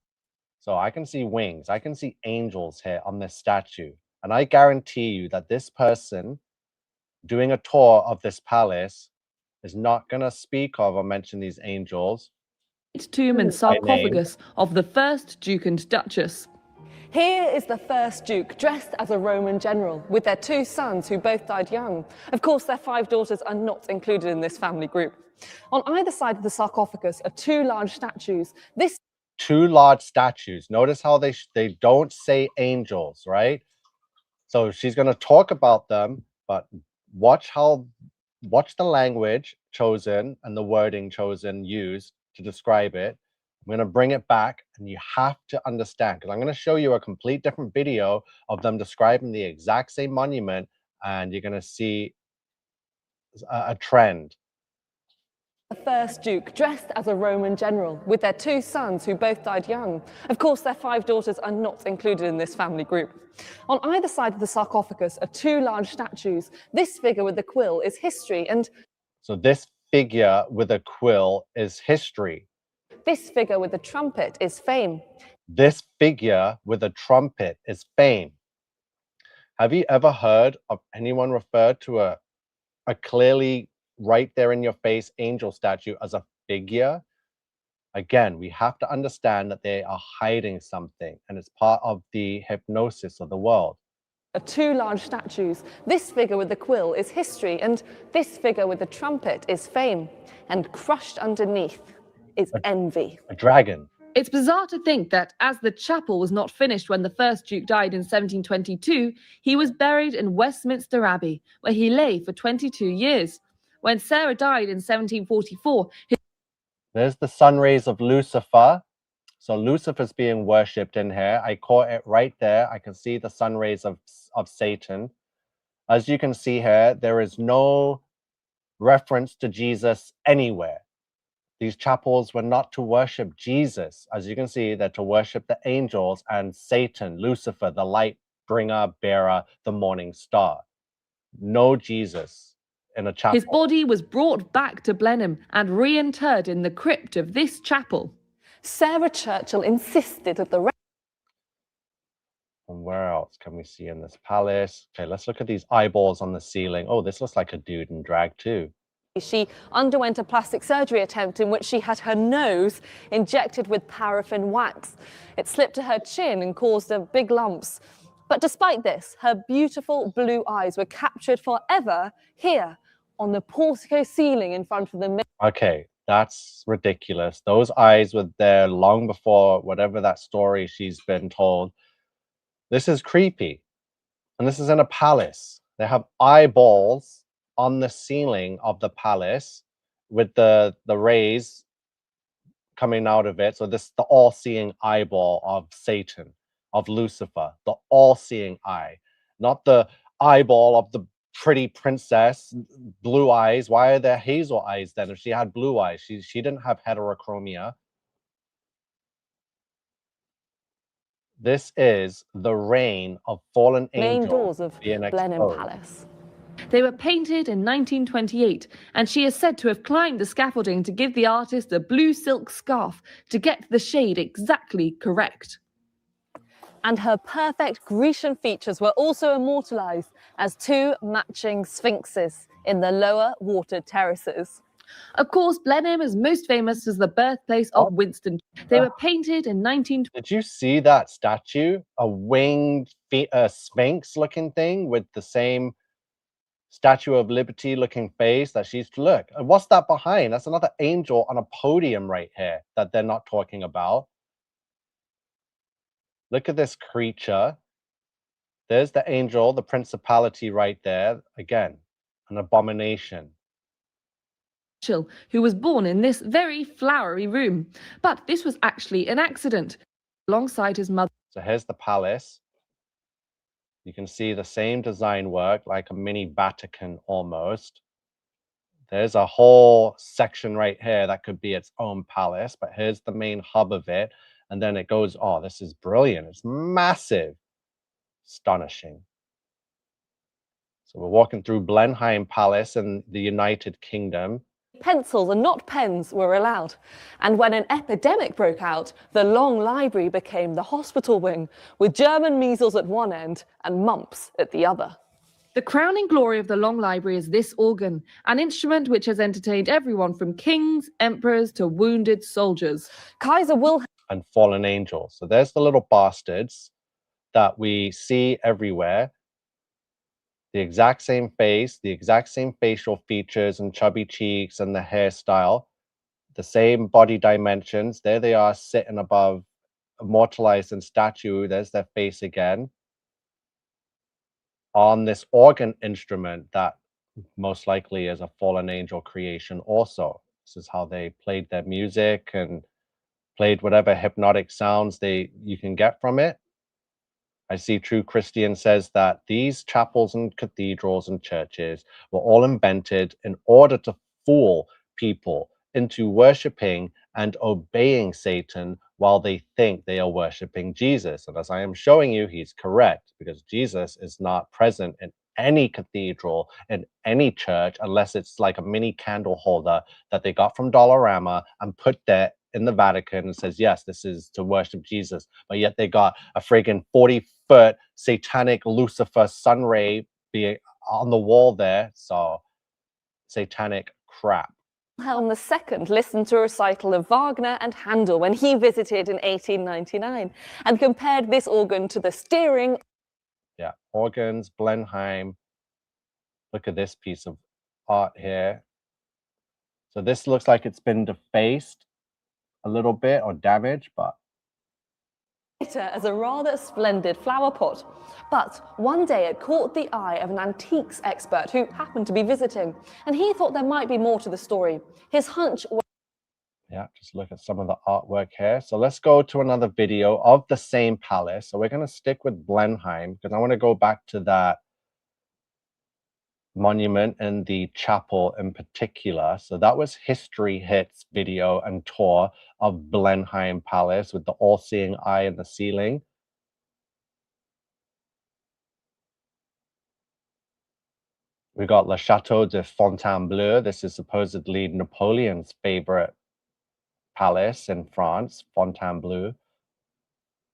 So I can see wings. I can see angels here on this statue. And I guarantee you that this person doing a tour of this palace is not going to speak of or mention these angels. tomb and sarcophagus of the first Duke and Duchess. Here is the first Duke, dressed as a Roman general, with their two sons who both died young. Of course, their 5 daughters are not included in this family group. On either side of the sarcophagus are 2 large statues. This 2 large statues. Notice how they don't say angels, right? So she's going to talk about them, but watch the language chosen and the wording chosen used to describe it. I'm going to bring it back, and you have to understand, because I'm going to show you a complete different video of them describing the exact same monument, and you're going to see a trend. the first Duke, dressed as a Roman general, with their 2 sons who both died young. Of course, their 5 daughters are not included in this family group. On either side of the sarcophagus are 2 large statues. This figure with the quill is history, and so this figure with a quill is history. this figure with the trumpet is fame. This figure with a trumpet is fame. Have you ever heard of anyone referred to a clearly right there in your face angel statue as a figure? Again, we have to understand that they are hiding something, and it's part of the hypnosis of the world. Are 2 large statues. This figure with the quill is history, and this figure with the trumpet is fame. And crushed underneath is envy. A dragon. It's bizarre to think that as the chapel was not finished when the first Duke died in 1722, he was buried in Westminster Abbey, where he lay for 22 years. When Sarah died in 1744, There's the sun rays of Lucifer. So Lucifer's being worshipped in here. I caught it right there. I can see the sun rays of Satan. As you can see here, there is no reference to Jesus anywhere. These chapels were not to worship Jesus. As you can see, they're to worship the angels and Satan, Lucifer, the light bringer, bearer, the morning star. No Jesus in a chapel. His body was brought back to Blenheim and reinterred in the crypt of this chapel. Sarah Churchill insisted that the And where else can we see in this palace? Okay, let's look at these eyeballs on the ceiling. Oh, this looks like a dude in drag too. She underwent a plastic surgery attempt in which she had her nose injected with paraffin wax. It slipped to her chin and caused big lumps. But despite this, her beautiful blue eyes were captured forever here on the portico ceiling in front of the... Okay, that's ridiculous. Those eyes were there long before whatever that story she's been told. This is creepy. And this is in a palace. They have eyeballs on the ceiling of the palace with the rays coming out of it. So this the all-seeing eyeball of Satan, of Lucifer, the all-seeing eye, not the eyeball of the pretty princess, blue eyes. Why are there hazel eyes then if she had blue eyes? She didn't have heterochromia. This is the reign of fallen angels. main doors of being Blenheim exposed. Palace. They were painted in 1928, and she is said to have climbed the scaffolding to give the artist a blue silk scarf to get the shade exactly correct. And her perfect Grecian features were also immortalised as two matching sphinxes in the lower water terraces. Of course, Blenheim is most famous as the birthplace of Winston. They were painted in 1920. Did you see that statue? A winged sphinx looking thing with the same Statue of Liberty looking face that she's look. And what's that behind? That's another angel on a podium right here that they're not talking about. Look at this creature. There's the angel, the principality right there. Again, an abomination. Who was born in this very flowery room. But this was actually an accident alongside his mother. So here's the palace. You can see the same design work, like a mini Vatican almost. There's a whole section right here that could be its own palace, but here's the main hub of it. And then it goes, oh, this is brilliant. It's massive. Astonishing. So we're walking through Blenheim Palace in the United Kingdom. Pencils and not pens were allowed. And when an epidemic broke out, the Long Library became the hospital wing, with German measles at one end and mumps at the other. The crowning glory of the Long Library is this organ, an instrument which has entertained everyone from kings, emperors to wounded soldiers. Kaiser Wilhelm and fallen angels. So there's the little bastards that we see everywhere. The exact same face, the exact same facial features and chubby cheeks and the hairstyle, the same body dimensions. There they are sitting above, immortalized in statue. There's their face again. On this organ instrument that most likely is a fallen angel creation also. This is how they played their music and played whatever hypnotic sounds you can get from it. I see True Christian says that these chapels and cathedrals and churches were all invented in order to fool people into worshipping and obeying Satan while they think they are worshipping Jesus. And as I am showing you, he's correct, because Jesus is not present in any cathedral, in any church, unless it's like a mini candle holder that they got from Dollarama and put there in the Vatican and says, yes, this is to worship Jesus. But yet they got a friggin' 40-foot satanic Lucifer sun ray being on the wall there. So satanic crap. Wilhelm II listened to a recital of Wagner and Handel when he visited in 1899 and compared this organ to the steering. Yeah, organs, Blenheim. Look at this piece of art here. So this looks like it's been defaced a little bit or damaged, but as a rather splendid flower pot. But one day it caught the eye of an antiques expert who happened to be visiting, and he thought there might be more to the story. His hunch was... Yeah, just look at some of the artwork here. So let's go to another video of the same palace. So we're going to stick with Blenheim because I want to go back to that monument and the chapel in particular. So that was History Hits video and tour of Blenheim Palace with the all-seeing eye in the ceiling. We got Le Chateau de Fontainebleau. This is supposedly Napoleon's favorite palace in France, Fontainebleau.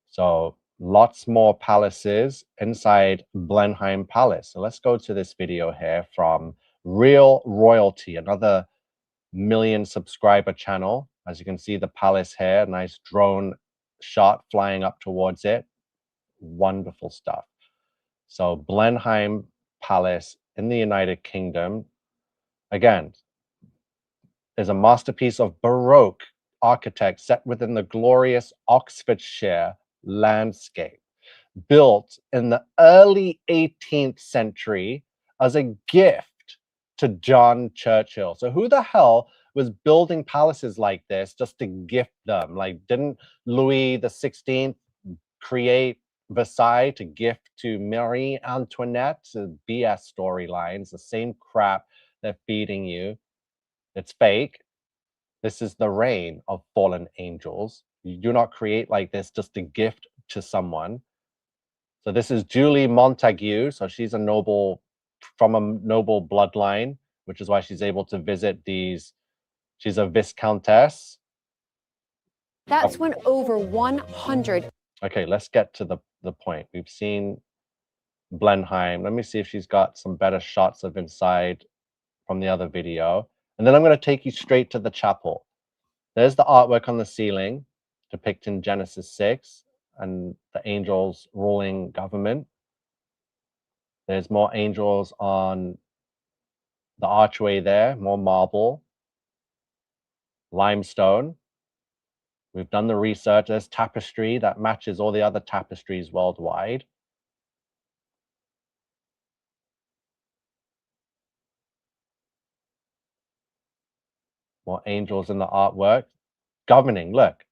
So lots more palaces inside Blenheim Palace. So let's go to this video here from Real Royalty, another million subscriber channel. As you can see, the palace here, nice drone shot flying up towards it. Wonderful stuff. So Blenheim Palace in the United Kingdom, again, is a masterpiece of Baroque architect set within the glorious Oxfordshire landscape, built in the early 18th century as a gift to John Churchill. So who the hell was building palaces like this just to gift them? Like, didn't Louis XVI create Versailles to gift to Marie Antoinette? BS storylines, the same crap they're feeding you. It's fake. This is the reign of fallen angels. You do not create like this just to gift to someone. So this is Julie Montague. So she's a noble, from a noble bloodline, which is why she's able to visit these. She's a viscountess. That's when over 100. Okay, let's get to the point. We've seen Blenheim. Let me see if she's got some better shots of inside from the other video. And then I'm going to take you straight to the chapel. There's the artwork on the ceiling depicting Genesis 6 and the angels ruling government. There's more angels on the archway there, more marble, limestone. We've done the research. There's tapestry that matches all the other tapestries worldwide. More angels in the artwork. Governing, look.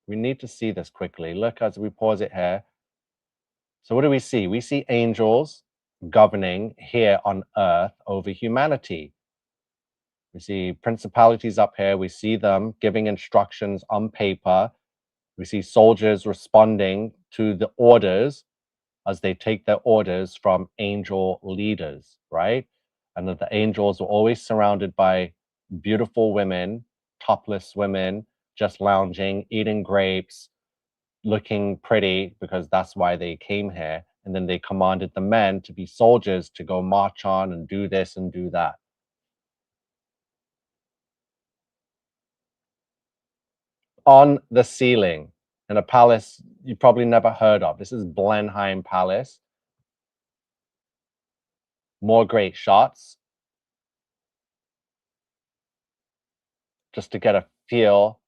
We need to see this quickly. Look as we pause it here. So what do we see? We see angels governing here on earth over humanity. We see principalities up here. We see them giving instructions on paper. We see soldiers responding to the orders as they take their orders from angel leaders, right? And that the angels were always surrounded by beautiful women, topless women, just lounging, eating grapes, looking pretty, because that's why they came here. And then they commanded the men to be soldiers to go march on and do this and do that. On the ceiling in a palace you probably never heard of. This is Blenheim Palace. More great shots. Just to get a feel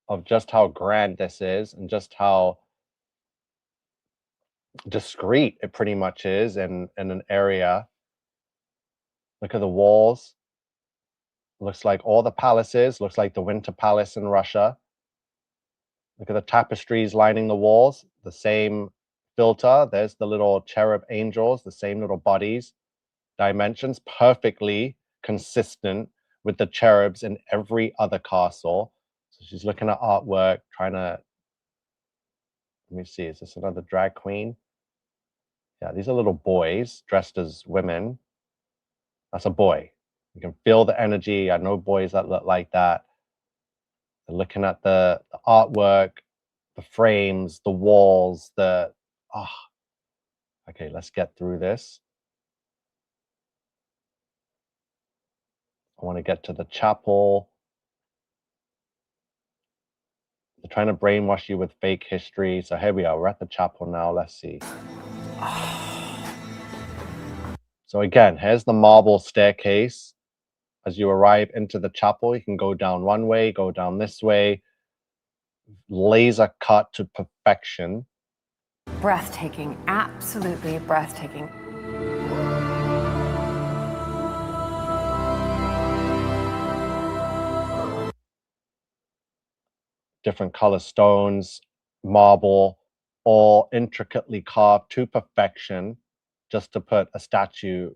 of just how grand this is and just how discreet it pretty much is in an area. Look at the walls. Looks like all the palaces. Looks like the Winter Palace in Russia. Look at the tapestries lining the walls. The same filter. There's the little cherub angels, the same little bodies. Dimensions perfectly consistent with the cherubs in every other castle. So she's looking at artwork, trying to, let me see, is this another drag queen? Yeah, these are little boys dressed as women. That's a boy. You can feel the energy. I know boys that look like that. They're looking at the artwork, the frames, the walls, okay, let's get through this. I want to get to the chapel. They're trying to brainwash you with fake history. So here we are. We're at the chapel now. Let's see. So again, here's the marble staircase. As you arrive into the chapel, you can go down one way, go down this way. Laser cut to perfection. Breathtaking, absolutely different color stones, marble, all intricately carved to perfection, just to put a statue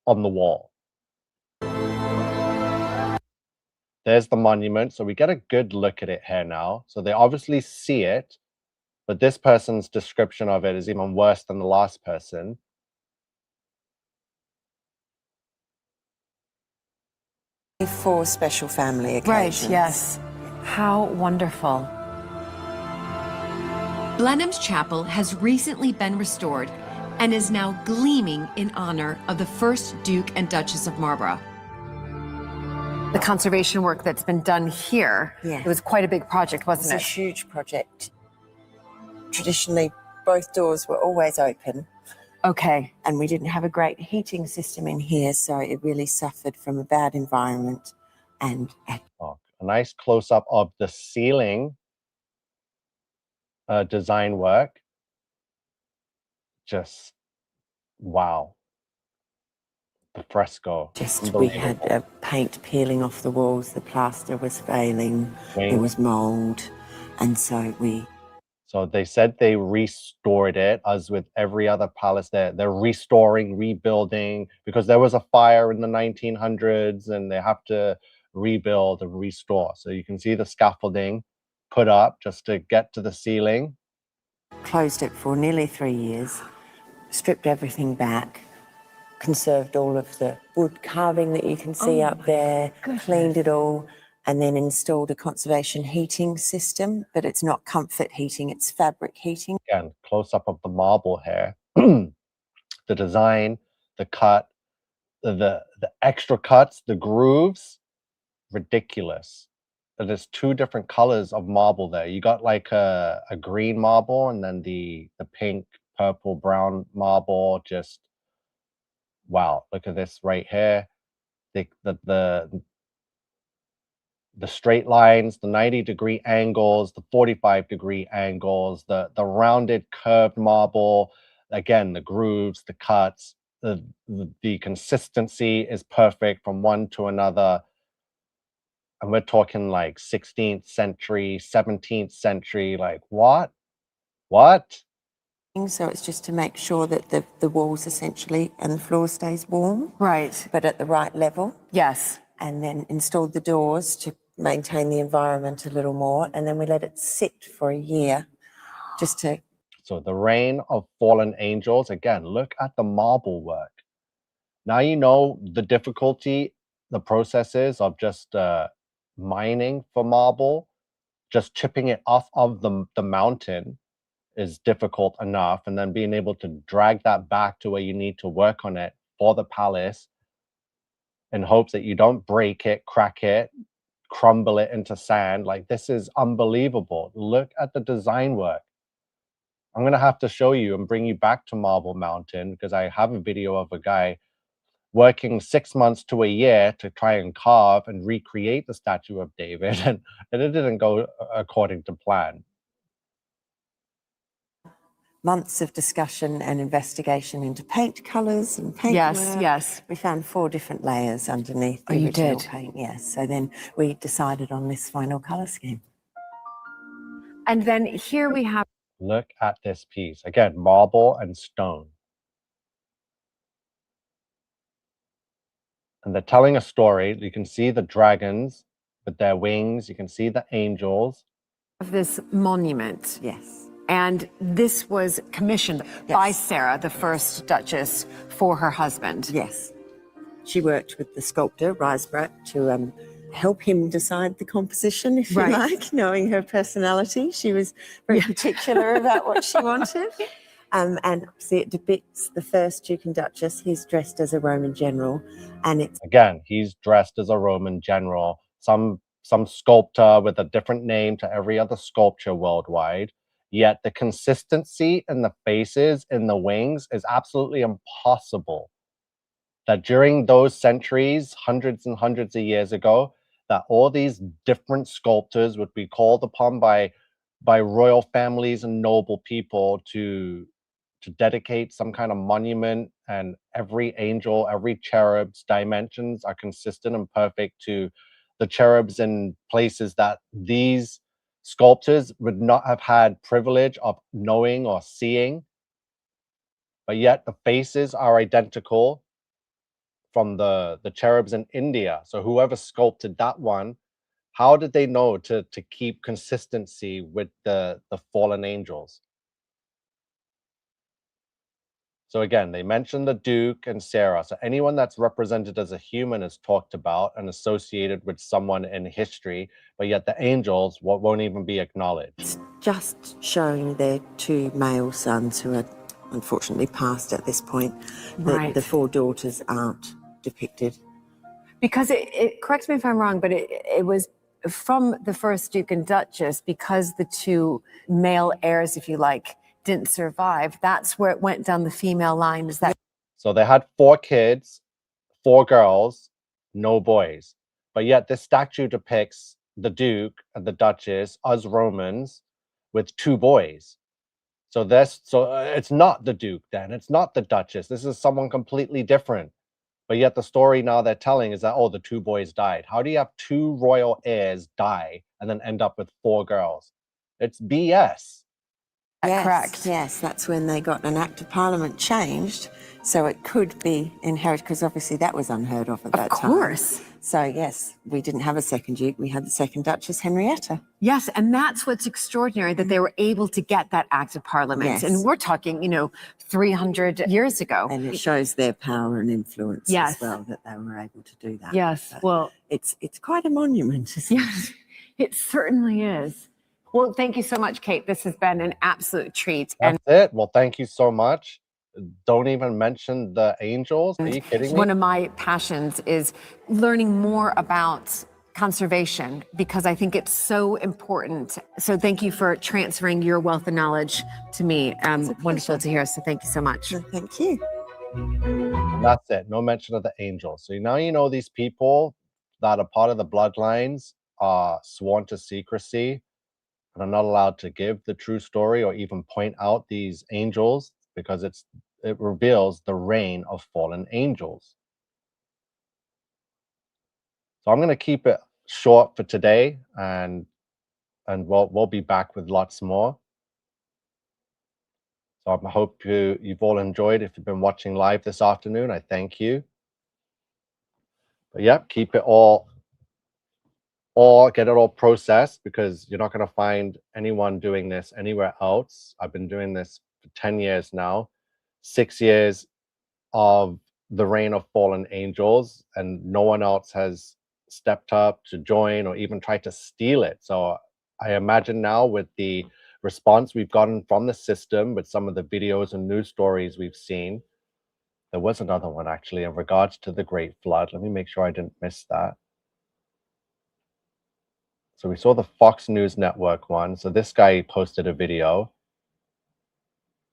on the wall. There's the monument, so we get a good look at it here now. So they obviously see it, but this person's description of it is even worse than the last person. For special family occasions. Right, yes. How wonderful. Blenheim's chapel has recently been restored and is now gleaming in honor of the first Duke and Duchess of Marlborough. The conservation work that's been done here, Yeah. it was quite a big project, It was wasn't a it? huge project. Traditionally, both doors were always open, Okay. and we didn't have a great heating system in here, so it really suffered from a bad environment. And Oh, a nice close-up of the ceiling design work. Just wow. The fresco. just we had paint peeling off the walls, the plaster was failing, there was mold, and so they said they restored it, as with every other palace. They're restoring, rebuilding, because there was a fire in the 1900s and they have to rebuild and restore. So you can see the scaffolding put up just to get to the ceiling. closed it for nearly 3 years, stripped everything back, conserved all of the wood carving that you can see up there, cleaned it all, and then installed a conservation heating system, but it's not comfort heating, it's fabric heating. Again, close up of the marble here. The design, the cut, the extra cuts, the grooves, ridiculous. There's two different colors of marble there. You got like a green marble and then the pink, purple, brown marble. Just wow, look at this right here. The straight lines, the 90-degree angles, the 45-degree angles, the rounded curved marble, again, the grooves, the cuts, the consistency is perfect from one to another. And we're talking like 16th century, 17th century, like what? So it's just to make sure that the walls essentially and the floor stays warm. Right. But at the right level. Yes. And then installed the doors to maintain the environment a little more. And then we let it sit for a year just to... So the reign of fallen angels, again, look at the marble work. Now you know the difficulty, the processes of just mining for marble, just chipping it off of the mountain is difficult enough, and then being able to drag that back to where you need to work on it for the palace in hopes that you don't break it, crack it, crumble it into sand. Like, this is unbelievable. Look at the design work. I'm going to have to show you and bring you back to Marble Mountain, because I have a video of a guy working 6 months to a year to try and carve and recreate the statue of David, and it didn't go according to plan. Months of discussion and investigation into paint colours and paint work. Yes. We found 4 different layers underneath the you original did? paint, yes. So then we decided on this final colour scheme. And then here we have... Look at this piece. Again, marble and stone. And they're telling a story. You can see the dragons with their wings. You can see the angels. of this monument. Yes. And this was commissioned by Sarah, the first Duchess, for her husband. Yes. She worked with the sculptor, Riseborough, to help him decide the composition, if you like, knowing her personality. She was very particular about what she wanted. And obviously it depicts the first Duke and Duchess. He's dressed as a Roman general. And it's... Again, he's dressed as a Roman general. Some sculptor with a different name to every other sculpture worldwide. Yet the consistency in the faces, in the wings, is absolutely impossible. That during those centuries, hundreds and hundreds of years ago, that all these different sculptors would be called upon by royal families and noble people to dedicate some kind of monument, and every angel, every cherub's dimensions are consistent and perfect to the cherubs in places that these Sculptors would not have had privilege of knowing or seeing, but yet the faces are identical from the cherubs in India. So whoever sculpted that one, how did they know to keep consistency with the fallen angels? So again, they mentioned the Duke and Sarah. So anyone that's represented as a human is talked about and associated with someone in history, but yet the angels won't even be acknowledged. It's just showing their two male sons who are unfortunately passed at this point. Right. The four daughters aren't depicted. Because it correct me if I'm wrong, but it was from the first Duke and Duchess, because the two male heirs, if you like, didn't survive. That's where it went down the female line. Is that so? They had 4 kids, 4 girls, no boys, but yet this statue depicts the Duke and the Duchess as Romans with 2 boys. So it's not the Duke then. It's not the Duchess. This is someone completely different. But yet the story now they're telling is that, oh, the 2 boys died. How do you have 2 royal heirs die and then end up with 4 girls? It's BS. Yes, correct? Yes, that's when they got an Act of Parliament changed, so it could be inherited, because obviously that was unheard of at that time. Of course. So yes, we didn't have a second Duke, we had the second Duchess, Henrietta. Yes, and that's what's extraordinary, that they were able to get that Act of Parliament. Yes. And we're talking, 300 years ago. And it shows their power and influence Yes. as well, that they were able to do that. Yes, So well, it's quite a monument, isn't yes, it certainly is. Well, thank you so much, Kate. This has been an absolute treat. That's it. Well, thank you so much. Don't even mention the angels. Are you kidding me? One of my passions is learning more about conservation, because I think it's so important. So thank you for transferring your wealth of knowledge to me. Wonderful to hear. So thank you so much. it? Thank you. And that's it. No mention of the angels. So now you know these people that are part of the bloodlines are sworn to secrecy and are not allowed to give the true story or even point out these angels, because it reveals the reign of fallen angels. So I'm going to keep it short for today, and we'll be back with lots more. So I hope you've all enjoyed. If you've been watching live this afternoon, I thank you. But yeah, keep it all get it all processed, because you're not going to find anyone doing this anywhere else. I've been doing this for 10 years now, 6 years of the reign of fallen angels, and no one else has stepped up to join or even tried to steal it. So I imagine now, with the response we've gotten from the system, with some of the videos and news stories we've seen, there was another one actually in regards to the Great Flood. Let me make sure I didn't miss that. So we saw the Fox News Network one. So this guy posted a video.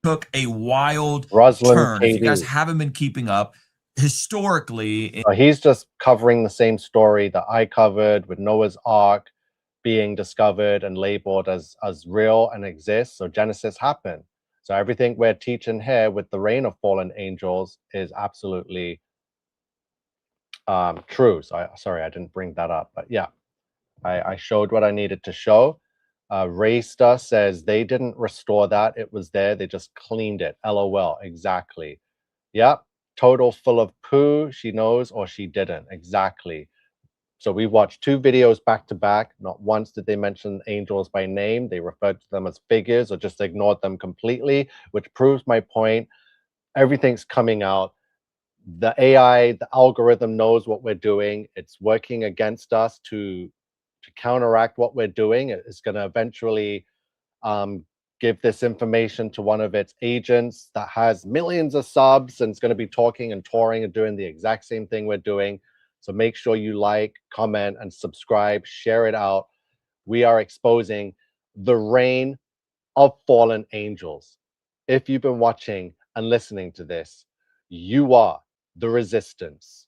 Took a wild Roslyn turn. If you KD. guys haven't been keeping up, historically, He's just covering the same story that I covered, with Noah's Ark being discovered and labeled as real and exists. So Genesis happened. So everything we're teaching here with the reign of fallen angels is absolutely true. So sorry, I didn't bring that up, but yeah, I showed what I needed to show. Raysta says they didn't restore that. It was there. They just cleaned it. LOL. Exactly. Yep. Total full of poo. She knows, or she didn't. Exactly. So we watched 2 videos back to back. Not once did they mention angels by name. They referred to them as figures or just ignored them completely, which proves my point. Everything's coming out. The AI, the algorithm knows what we're doing. It's working against us to counteract what we're doing. It's going to eventually give this information to one of its agents that has millions of subs, and it's going to be talking and touring and doing the exact same thing we're doing. So make sure you like, comment, and subscribe, share it out. We are exposing the reign of fallen angels. If you've been watching and listening to this, you are the resistance.